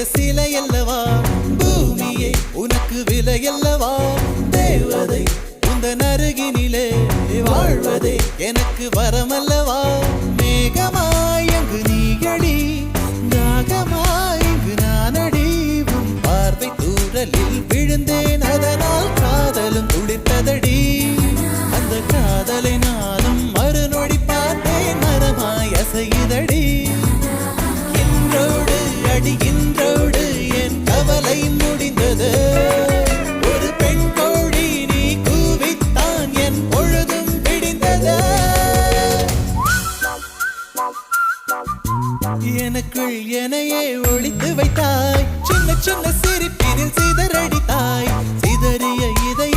சிலையல்லவா பூமியே உனக்கு விலையல்லவா தேவதை உந்தன் அருகினிலே வாழ்வதே எனக்கு வரமல்லவா மேகமாய் அங்கு நீயடி தாகமாய் இங்கு நானடி உன் பார்வை தூரலில் விழுந்தேன் அதனால் காதலும் துளிர்த்ததடி அந்த காதலை நானும் மறுநொடி பார்த்தேன் மரமாய் அசையுதடி இன்றோடு என் கவலை முடிந்தது ஒரு பெண் கோழி நீ கூவித்தான் என் பொழுதும் விடிந்தது எனக்குள் எனையே ஒளித்து வைத்தாய் சின்ன சின்ன சிரிப்பினில் சிதறடித்தாய் சிதறிய இதய